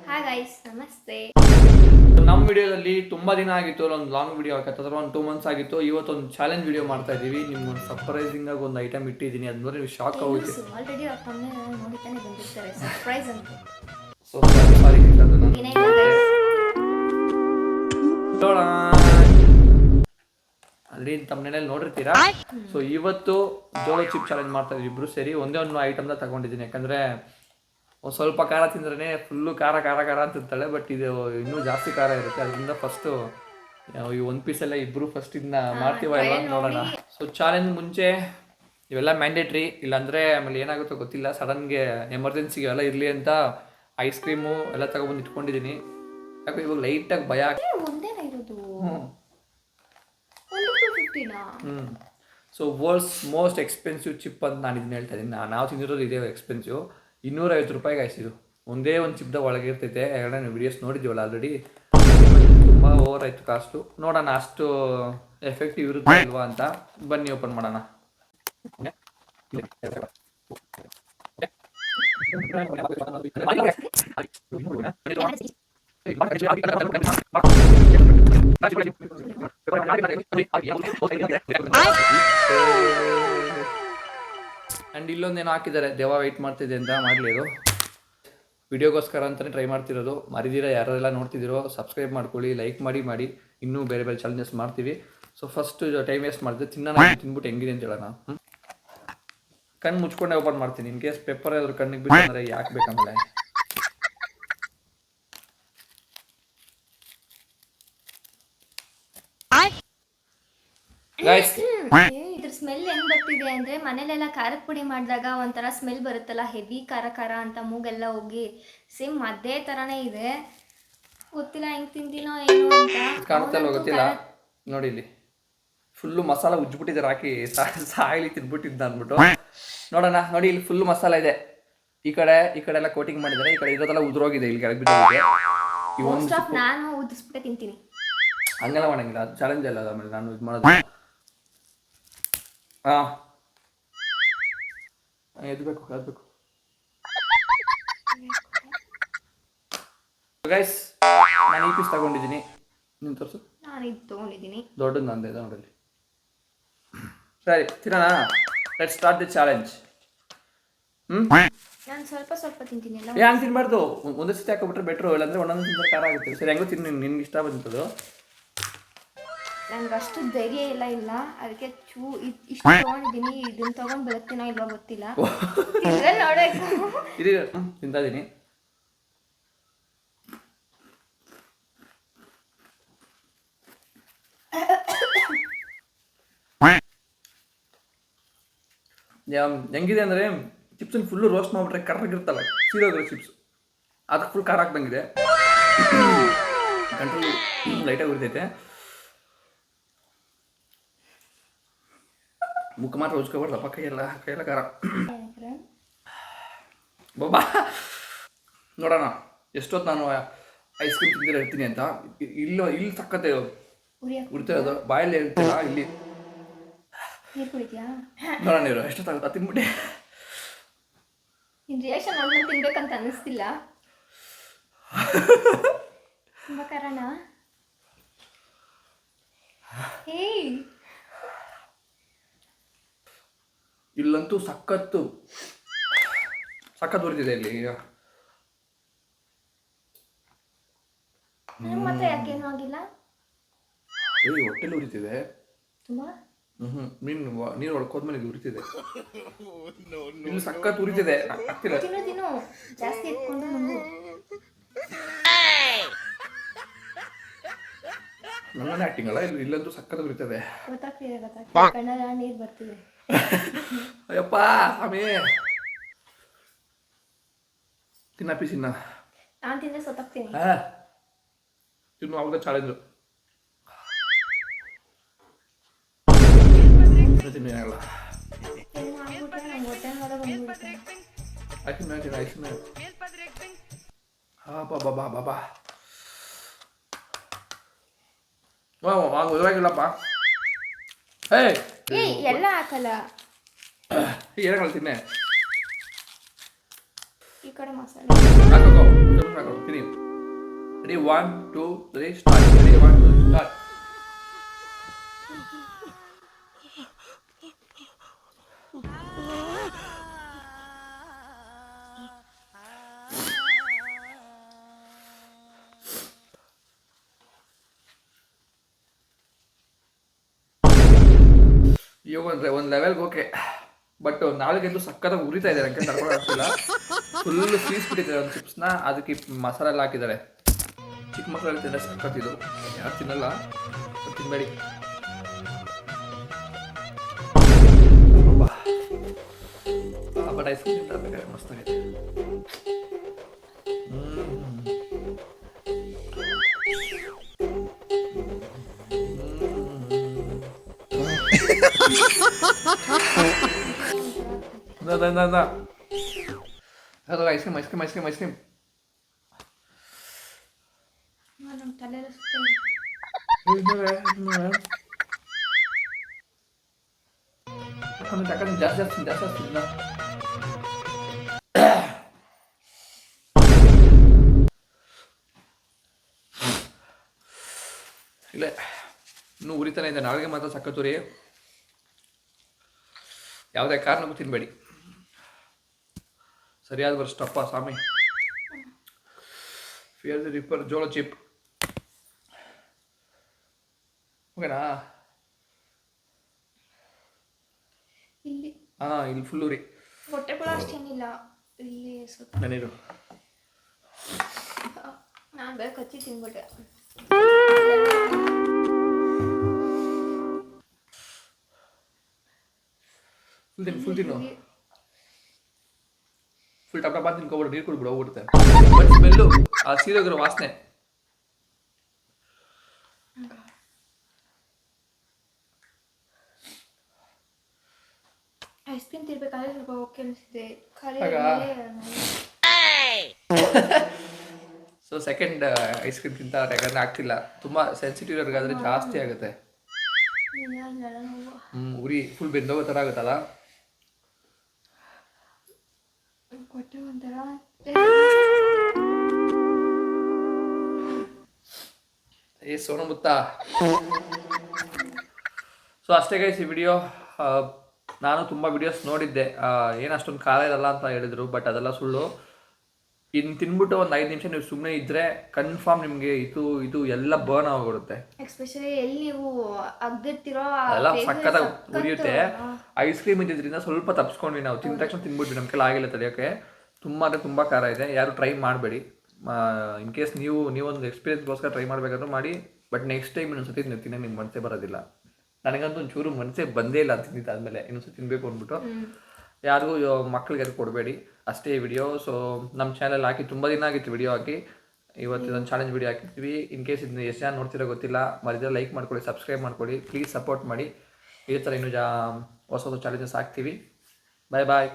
Hi guys, ನಮಸ್ತೆ. ನಮ್ಮ ವಿಡಿಯೋದಲ್ಲಿ ತುಂಬಾ ದಿನ ಆಗಿತ್ತು, ಒಂದು ಲಾಂಗ್ ವಿಡಿಯೋ ಹಾಕತ್ತಂದ್ರೆ ಒಂದು 2 months ಆಗಿತ್ತು. ಇವತ್ತೊಂದು ಚಾಲೆಂಜ್ ವಿಡಿಯೋ ಮಾಡ್ತಾ ಇದೀವಿ. ನಿಮ್ಗೊಂದು ಸರ್ಪ್ರೈಸಿಂಗ್ ಆಗಿ ಒಂದು ಐಟಮ್ ಇಟ್ಟಿದ್ದೀನಿ, ಅದು ನೋಡಿ ನೀವು ಶಾಕ್ ಆಗೋಗ್ತೀರಿ. ಆಲ್ರೆಡಿ ಅವ್ರ ಕಮ್ಮಿ ನೋಡಿತಾನೆ ಬಂದಿರ್ತಾರೆ ಸರ್ಪ್ರೈಸ್ ಅಂತ. ಸೊ ಸಾರಿ ಅಲ್ಲಿ ತಮ್ಮನೇಲಿ ನೋಡಿರ್ತೀರಾ. ಸೊ ಇವತ್ತು ಜೋಳೋ ಚಿಪ್ ಚಾಲೆಂಜ್ ಮಾಡ್ತಾ ಇದೀವಿ ಇಬ್ರು ಸೇರಿ. ಒಂದೇ ಒಂದು ಐಟಮ್ನ ತಗೊಂಡಿದ್ದೀನಿ, ಯಾಕಂದ್ರೆ ಒಂದು ಸ್ವಲ್ಪ ಖಾರ ತಿಂದ್ರೆ ಫುಲ್ಲು ಖಾರ ಖಾರ ಖಾರ ಅಂತಿರ್ತಾಳೆ, ಬಟ್ ಇದು ಇನ್ನೂ ಜಾಸ್ತಿ ಖಾರ ಇರುತ್ತೆ. ಅದರಿಂದ ಫಸ್ಟು ಈ ಒಂದು ಪೀಸೆಲ್ಲ ಇಬ್ಬರು ಫಸ್ಟ್ ಇದನ್ನ ಮಾಡ್ತೀವ ಎಲ್ಲ ನೋಡೋಣ. ಸೊ ಚಾಲೆಂಜ್ ಮುಂಚೆ ಇವೆಲ್ಲ ಮ್ಯಾಂಡೇಟ್ರಿ, ಇಲ್ಲಾಂದರೆ ಆಮೇಲೆ ಏನಾಗುತ್ತೋ ಗೊತ್ತಿಲ್ಲ, ಸಡನ್ಗೆ ಎಮರ್ಜೆನ್ಸಿಗೆ ಎಲ್ಲ ಇರಲಿ ಅಂತ ಐಸ್ ಕ್ರೀಮು ಎಲ್ಲ ತಗೊಬಂದು ಇಟ್ಕೊಂಡಿದ್ದೀನಿ. ಯಾಕೆ ಇವಾಗ ಲೈಟಾಗಿ ಭಯ so world's most expensive chip ಅಂತ ನಾನು ಇದನ್ನ ಹೇಳ್ತಾ ಇದ್ದೀನಿ. ನಾವು ತಿಂದಿರೋದು ಇದೇ ಎಕ್ಸ್ಪೆನ್ಸಿವ್. 250 ರೂಪಾಯಿಗೆ ಆಯ್ಸಿದು ಒಂದೇ ಒಂದು ಚಿಪ್ದ ಒಳಗೆ ಇರ್ತೈತೆ. ಎರಡು ವಿಡಿಯೋಸ್ ನೋಡಿದ್ದೀವಲ್ಲ ಆಲ್ರೆಡಿ, ತುಂಬ ಓವರ್ ಆಯಿತು ಕಾಸ್ಟು. ನೋಡೋಣ ಅಷ್ಟು ಎಫೆಕ್ಟಿವ್ ಇರುತ್ತೆ ಇಲ್ವಾ ಅಂತ. ಬನ್ನಿ ಓಪನ್ ಮಾಡೋಣ. ಆ್ಯಂಡ್ ಇಲ್ಲೊಂದೇನು ಹಾಕಿದ್ದಾರೆ, ದೇವ ವೆಯ್ಟ್ ಮಾಡ್ತಿದೆ ಅಂತ. ಮಾಡಲಿ, ಅದು ವಿಡಿಯೋಗೋಸ್ಕರ ಅಂತಲೇ ಟ್ರೈ ಮಾಡ್ತಿರೋದು. ಮರಿದಿರ ಯಾರೆಲ್ಲ ನೋಡ್ತಿದ್ದೀರೋ ಸಬ್ಸ್ಕ್ರೈಬ್ ಮಾಡ್ಕೊಳ್ಳಿ, ಲೈಕ್ ಮಾಡಿ. ಇನ್ನೂ ಬೇರೆ ಬೇರೆ ಚಾಲೆಂಜಸ್ ಮಾಡ್ತೀವಿ. ಸೊ ಫಸ್ಟ್ ಟೈಮ್ ವೇಸ್ಟ್ ಮಾಡಿದೆ, ತಿನ್ಬಿಟ್ಟು ಹೆಂಗಿದೆ ಅಂತ ಹೇಳೋಣ. ಕಣ್ಣು ಮುಚ್ಕೊಂಡೆ ಓಪನ್ ಮಾಡ್ತೀನಿ. ಇನ್ ಕೇಸ್ ಪೆಪ್ಪರ್ ಯಾವ್ದು ಕಣ್ಣಿಗೆ ಬಿಟ್ಟು ಅಂದರೆ ಯಾಕೆ ಬೇಕಂದ್ರೆ ಇದ್ರ ಸ್ಮೆಲ್ ಹೆಂಗ್ ಬರ್ತಿದೆ ಅಂದ್ರೆ, ಮನೇಲೆಲ್ಲ ಖಾರದ ಪುಡಿ ಮಾಡಿದಾಗ ಒಂಥರ ಸ್ಮೆಲ್ ಬರುತ್ತಲ್ಲ, ಹೆವಿ ಖಾರ ಖಾರ ಅಂತ ಮೂಗೆಲ್ಲ ಹೋಗಿ, ಸೇಮ್ ಅದೇ ತರಾನೇ ಇದೆ. ಗೊತ್ತಿಲ್ಲ ಹೆಂಗ್ ತಿಂತೀನೋ ಏನೋ ಅಂತ. ಕಾಣ್ತಲ್ವ ಗೊತ್ತಿಲ್ಲ. ನೋಡಿ ಇಲ್ಲಿ ಫುಲ್ಲು ಮಸಾಲ ಉಜ್ಬಿಟ್ಟಿದ್ದಾರೆ, ಹಾಕಿ ಸಾಯಿಲಿ ತಿನ್ಬಿಟ್ಟಿದ್ದ ಅಂದ್ಬಿಟ್ಟು. ನೋಡೋಣ, ನೋಡಿ ಇಲ್ಲಿ ಫುಲ್ಲು ಮಸಾಲ ಇದೆ. ಈ ಕಡೆ ಎಲ್ಲ ಕೋಟಿಂಗ್ ಮಾಡಿದ್ದಾರೆ, ಈ ಕಡೆ ಇರೋದೆಲ್ಲ ಉದುರೋಗಿದೆ, ಇಲ್ಲಿ ಕೆಳಗೆ ಬಿದ್ದೋಗಿದೆ. ನಾನು ಉದಿಸ್ಬಿಟ್ಟೆ ತಿಂತೀನಿ. ಹಂಗೆಲ್ಲ ಮಾಡಂಗಿಲ್ಲ, ಅದು ಚಾಲೆಂಜ್ ಅಲ್ಲ. ಆಮೇಲೆ ನಾನು ಇದು ಮಾಡೋದು ಎದ್ಬೇಕು ಗೈಸ್. ನಾನು ಈ ಪೀಸ್ ತಗೊಂಡಿದ್ದೀನಿ, ನೀನು ತೋರಿಸು. ನಾನು ಇದು ತಗೊಂಡಿದ್ದೀನಿ, ದೊಡ್ಡದು ನಂದೆ ನೋಡಲಿ. ಸರಿ, ತಿನ್ನೋಣ. Let's start the challenge. ನಾನು ಸ್ವಲ್ಪ ತಿಂತೀನಿ. ಹಂಗೆ ತಿನ್ಬಾರ್ದು, ಒಂದೇ ಸತಿ ಹಾಕೊಬಿಟ್ರೆ ಬೆಟ್ರು, ಇಲ್ಲಾಂದ್ರೆ ಒಂದೊಂದು ತಿಂದ್ರೆ ಖಾರ ಆಗುತ್ತೆ. ಸರಿ, ಹೆಂಗೋ ತಿನ್ನು, ನಿನ್ಗೆ ಇಷ್ಟ ಬಂತದ್ದು. ನನಗೆ ಅಷ್ಟು ಧೈರ್ಯ ಇಲ್ಲ, ಅದಕ್ಕೆ ಇಷ್ಟು ತಗೊಂಡಿದ್ದೀನಿ. ಇದನ್ನ ತಗೊಂಡು ಬರುತ್ತೀನೋ ಇಲ್ವಾ ಗೊತ್ತಿಲ್ಲ, ನೋಡಬೇಕು. ತಿಂತಾ ಇದೀನಿ. ಹೆಂಗಿದೆ ಅಂದರೆ, ಚಿಪ್ಸನ್ನು ಫುಲ್ಲು ರೋಸ್ಟ್ ಮಾಡಿಬಿಟ್ರೆ ಕರ್ರಾಗಿರ್ತಲ್ಲ, ಸೀದೋದ್ರೆ ಚಿಪ್ಸ್. ಅದಕ್ಕೆ ಫುಲ್ ಖಾರ ಹಾಕ್ದಂಗಿದೆ. ಕಂಟ್ರೋಲ್ ಲೈಟಾಗಿ ಉರಿತೈತೆ. ಮುಖ ಮಾತ್ರ ಉಜ್ಕೊಬಾರ್ದಪ್ಪ, ಕೈಯೆಲ್ಲ ಖಾರ. ಬಾಬಾ ನೋಡೋಣ ಎಷ್ಟೊತ್ತು ನಾನು ಐಸ್ ಕ್ರೀಮ್ ತಿಂದಿರ ಇರ್ತೀನಿ ಅಂತ. ಇಲ್ಲಿ ಸಕ್ಕತ್ತೆ ಉರಿತಿರೋದು, ಬಾಯಲ್ಲಿ ಇರ್ತೀರ. ಇಲ್ಲಿ ನೋಡೋಣ ನೀರು ಎಷ್ಟೊತ್ತಾಗುತ್ತೆ ತಿನ್ಬಿಟ್ಟೆ. ರಿಯಾಕ್ಷನ್ ನೋಡ್ಕೊಂಡು ತಿನ್ಬೇಕಂತ ಅನ್ನಿಸ್ತಿಲ್ಲ. ತುಂಬ ಕಾರಣ. ಇಲ್ಲಂತೂ ಸಖತ್ತು ಉರಿತಿದೆ ಇಲ್ಲಿ. ಮತ್ತೆ ಯಾಕೇನು ಆಗಿಲ್ಲ, ಹೊಟ್ಟೆಲಿ ಉರಿತಿದೆ ತುಂಬಾ. ನೀರು ಹೊಡ್ಕೋದ್ಮೇಲೆ ಇದು ಉರಿತಿದೆ. ಇಲ್ಲಿ ಸಖತ್ ಉರಿತಿದೆ. ಆಗ್ತಿಲ್ಲ, ತಿನ್ನು ಜಾಸ್ತಿ ಎತ್ಕೊಂಡು ನನ್ನದೇ ಆಕ್ಟಿಂಗ್ ಅಲ್ಲ, ಇಲ್ಲಂತೂ ಸಖತ್ ಉರಿತದೆ. ಕಣ್ಣಲ್ಲಿ ನೀರು ಬರ್ತಿದೆ. ಅಯ್ಯಪ್ಪ ಸ್ವಾಮಿ, ತಿನ್ನ ಪೀಸಿನ್ನ. ನಾನು ತಿಂದ್ರೆ ಸೊತ್ತಾಗ್ತೀನಿ. ತಿನ್ನು, ಅವಾಗ ಚಾಲೆಂಜು. ತಿನ್ನಲ್ಲ ಬಾಬಾ ಮದುವಾಗಿಲ್ಲಪ್ಪ. ಎಲ್ಲ ಹಾಕಲ್ಲ, ಏನು ತಿನ್ನೆ. ಈ ಕಡೆ ಮಸಾಲೆ. ಹಾಕೋ ಹಾಕೋ ತಿನ್ನಿ. Ready 1 2 3 start. Ready 1 2 start. ಇವಾಗ ಒಂದು ಲೆವೆಲ್ಗೆ ಓಕೆ, ಬಟ್ ನಾಳೆಗೆಂದು ಸಕ್ಕತ್ತಾಗಿ ಉರಿತಾ ಇದೆ, ನನಗೆ ತಡ್ಕೊಂಡು ಆಗ್ತಿಲ್ಲ. ಫುಲ್ಲು ಸೀಸ್ಬಿಟ್ಟಿದ್ದಾರೆ ಒಂದು ಚಿಪ್ಸ್ನ, ಅದಕ್ಕೆ ಮಸಾಲೆ ಎಲ್ಲ ಹಾಕಿದ್ದಾರೆ. ಚಿಕ್ಕ ಮಕ್ಕಳು ತಿಂದರೆ ಸಕ್ಕತ್ತಿದು, ಯಾರು ತಿನ್ನಲ್ಲ, ತಿನ್ನಬೇಡಿ. ಬಟ್ ಐಸ್ ಕ್ರೀಮ್ ತರಬೇಕಾದ್ರೆ ಮಸ್ತಾಗಿದೆ. Ice cream ice cream ice cream ice cream. ನಮ್ಮ ತಲೆ ಜಾಸ್ತಿ ಇಲ್ಲ, ಇನ್ನೂ ಉರಿತಾನೆ ಇದೆ. ನಾಳೆಗೆ ಮಾತ್ರ ಸಕ್ಕತ್ತುರಿ, ಯಾವುದೇ ಕಾರಣಕ್ಕೂ ತಿನ್ನಬೇಡಿ. ಸರಿಯಾದ ವರ್ಷಪ್ಪ ಸ್ವಾಮಿ. ಫಿಯರ್ ದಿ ರಿಪ್ಪರ್ ಜೋಳ ಚಿಪ್. ಓಕೆನಾ? ಇಲ್ಲಿ ಇಲ್ಲಿ ಫುಲ್ ಉರಿ. ಹೊಟ್ಟೆ ಕೂಡ ಅಷ್ಟೇನಿಲ್ಲ, ಇಲ್ಲಿ ಸ್ವಲ್ಪ ನಾನಿರು ನಾನು ಬೇರೆ ಕಚ್ಚಿ ತಿನ್ಬಿಟ್ಟೆ. ಫುಲ್ ತಿನ್ನು, ಫುಲ್ ಟಪ್ ಟಪ್ ಅಂತ ತಿನ್ಕೊಬಿಡು, ನೀರು ಕುಡ್ಬಿಡು, ಹೋಗ್ಬಿಡುತ್ತೆ. ಬಟ್ ಸ್ಮೆಲ್ಲು, ಆ ಸೀರೆಗಿರೋ ವಾಸನೆ. ಐಸ್ ಕ್ರೀಮ್ ತಿರ್ಬೇಕಾದ್ರೆ ಸ್ವಲ್ಪ ಓಕೆ ಅನಿಸಿದೆ, ಖಾಲಿ. ಸೊ ಸೆಕೆಂಡ್ ಐಸ್ ಕ್ರೀಮ್ ತಿಂತ, ಯಾಕಂದ್ರೆ ಆಗ್ತಿಲ್ಲ, ತುಂಬ ಸೆನ್ಸಿಟಿವ್ ಇರೋರ್ಗಾದ್ರೆ ಜಾಸ್ತಿ ಆಗುತ್ತೆ. ಉರಿ ಫುಲ್ ಬೆಂದೋಗೋ ಥರ ಆಗುತ್ತಲ್ಲ. ಹೊಟ್ಟೆ ಒಂಥರ ಸೋನು ಮುತ್ತ. ಸೊ ಅಷ್ಟೇ ಗೈಸ್ ಈ ವಿಡಿಯೋ. ನಾನು ತುಂಬ ವಿಡಿಯೋಸ್ ನೋಡಿದ್ದೆ, ಏನು ಅಷ್ಟೊಂದು ಖಾರ ಇರಲ್ಲ ಅಂತ ಹೇಳಿದರು, ಬಟ್ ಅದೆಲ್ಲ ಸುಳ್ಳು. ಇನ್ನು ತಿನ್ಬಿಟ್ಟು ಒಂದು 5 ನಿಮಿಷ ನೀವು ಸುಮ್ಮನೆ ಇದ್ದರೆ ಕನ್ಫರ್ಮ್ ನಿಮಗೆ ಇದು ಎಲ್ಲ ಬರ್ನ್ ಆಗೋಗುತ್ತೆ. ಎಸ್ಪೆಷಲಿ ಎಲ್ಲಿ ನೀವು ಅಗ್ದಿರ್ತಿರೋ ಅದೆಲ್ಲ ಸಕ್ಕತ್ತಾಗಿ ಉರಿಯುತ್ತೆ. ಐಸ್ ಕ್ರೀಮ್ ಇದ್ದಿದ್ದರಿಂದ ಸ್ವಲ್ಪ ತಪ್ಪಿಸ್ಕೊಂಡ್ವಿ ನಾವು, ತಿಂದ ತಕ್ಷಣ ತಿನ್ಬಿಟ್ವಿ, ನಮ್ಮ ಕೈಲಿ ಆಗಿಲ್ಲ ತಡೆಯೋಕ್ಕೆ. ತುಂಬ ಅಂದರೆ ತುಂಬ ಖಾರ ಇದೆ, ಯಾರು ಟ್ರೈ ಮಾಡಬೇಡಿ. ಇನ್ ಕೇಸ್ ನೀವೊಂದು ಎಕ್ಸ್ಪೀರಿಯನ್ಸ್ಗೋಸ್ಕರ ಟ್ರೈ ಮಾಡಬೇಕಾದ್ರೂ ಮಾಡಿ, ಬಟ್ ನೆಕ್ಸ್ಟ್ ಟೈಮ್ ಇನ್ನೊಂದ್ಸತಿ ನೀವು ತಿನ್ನೋಕೆ ನಿಮ್ಗೆ ಮನಸ್ಸೇ ಬರೋದಿಲ್ಲ. ನನಗಂತೂ ಒಂಚೂರು ಮನಸ್ಸೇ ಬಂದೇ ಇಲ್ಲ ತಿಂದಿದ್ದಾದಮೇಲೆ ಇನ್ನೊಂದ್ಸತಿ ತಿನ್ನಬೇಕು ಅಂದ್ಬಿಟ್ಟು. ಯಾರಿಗೂ ಮಕ್ಳಿಗೆ ಅದು ಕೊಡಬೇಡಿ, ಅಷ್ಟೇ ಈ ವಿಡಿಯೋ. ಸೊ ನಮ್ಮ ಚಾನಲ್ ಹಾಕಿ ತುಂಬ ದಿನ ಆಗಿತ್ತು ವಿಡಿಯೋ ಹಾಕಿ, ಇವತ್ತು ಇದೊಂದು ಚಾಲೆಂಜ್ ವಿಡಿಯೋ ಹಾಕಿರ್ತೀವಿ. ಇನ್ ಕೇಸ್ ಇದನ್ನ ಎಷ್ಟು ಜನ ನೋಡ್ತಿರೋ ಗೊತ್ತಿಲ್ಲ, ಮರಿದ್ರೆ ಲೈಕ್ ಮಾಡ್ಕೊಳ್ಳಿ, ಸಬ್ಸ್ಕ್ರೈಬ್ ಮಾಡ್ಕೊಳ್ಳಿ, ಪ್ಲೀಸ್ ಸಪೋರ್ಟ್ ಮಾಡಿ. ಇದೇ ಥರ ಇನ್ನೂ ಹೊಸ ಚಾಲೆಂಜಸ್ ಹಾಕ್ತೀವಿ. ಬಾಯ್ ಬಾಯ್.